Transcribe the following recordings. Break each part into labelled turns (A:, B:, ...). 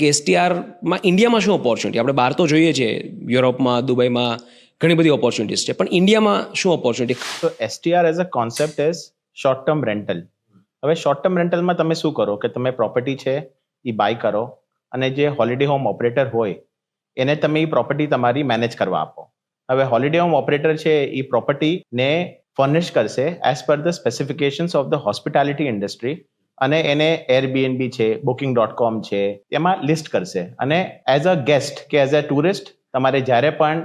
A: કે એસટીઆરમાં ઇન્ડિયામાં શું ઓપોર્ચ્યુનિટી? આપણે બહાર તો જોઈએ છીએ, યુરોપમાં, દુબઈમાં ઘણી બધી ઓપોર્ચ્યુનિટીઝ છે, પણ ઇન્ડિયામાં શું ઓપોર્ચ્યુનિટી?
B: તો STR as a concept is short term rental. હવે શોર્ટ ટર્મ રેન્ટલમાં તમે શું કરો કે તમે પ્રોપર્ટી છે એ બાય કરો અને જે હોલિડે હોમ ઓપરેટર હોય એને તમે એ પ્રોપર્ટી તમારી મેનેજ કરવા આપો. હવે હોલિડે હોમ ઓપરેટર છે એ પ્રોપર્ટીને ફર્નિશ કરશે as per the specifications of the hospitality industry અને એને એરબીએનબી છે, booking.com છે, એમાં લિસ્ટ કરશે અને એઝ અ ગેસ્ટ કે એઝ અ ટુરિસ્ટ તમારે જ્યારે પણ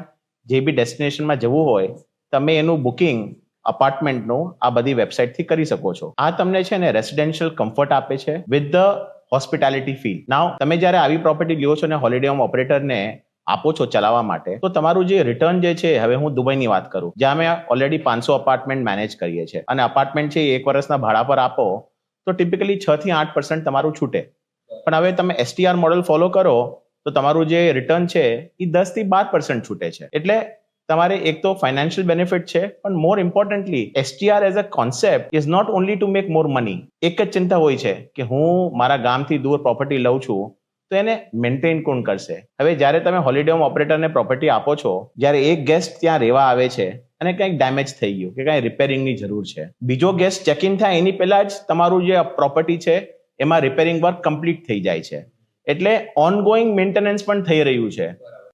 B: જે બી ડેસ્ટિનેશનમાં જવું હોય તમે એનું બુકિંગ અપાર્ટમેન્ટનું આ બધી વેબસાઇટથી કરી શકો છો. આ તમને છે ને રેસિડેન્શિયલ કમ્ફર્ટ આપે છે વિથ ધ હોસ્પિટાલિટી ફીલ. નાઉ તમે જ્યારે આવી પ્રોપર્ટી લ્યો છો ને હોલિડે હોમ ઓપરેટરને આપો છો ચલાવવા માટે, તો તમારું જે રિટર્ન જે છે, હવે હું દુબઈની વાત કરું જ્યાં અમે ઓલરેડી 500 અપાર્ટમેન્ટ મેનેજ કરીએ છીએ અને અપાર્ટમેન્ટ છે એ 1 વર્ષના ભાડા પર આપો તો ટિપિકલી 6 થી 8% તમારું છૂટે. પણ હવે તમે STR મોડલ ફોલો કરો તો તમારું જે રિટર્ન છે એ 10 થી 12% છૂટે છે. એટલે તમારે એક તો ફાઇનાન્શિયલ બેનિફિટ છે, પણ more importantly STR as a concept is not only to make more money. એક જ ચિંતા હોય છે કે હું મારા ગામથી દૂર પ્રોપર્ટી લઉં છું તો એને મેન્ટેન કોણ કરશે? હવે જ્યારે તમે હોલિડે હોમ ઓપરેટરને પ્રોપર્ટી આપો છો, જ્યારે એક ગેસ્ટ ત્યાં રહેવા આવે છે અને કંઈક ડેમેજ થઈ ગયું કે કંઈ રિપેરિંગની જરૂર છે, બીજો ગેસ્ટ ચેક ઇન થાય એની પહેલા જ તમારું જે પ્રોપર્ટી છે એમાં રિપેરિંગ વર્ક કમ્પ્લીટ થઈ જાય છે. એટલે ઓનગોઈંગ મેન્ટેનન્સ પણ થઈ રહ્યું છે.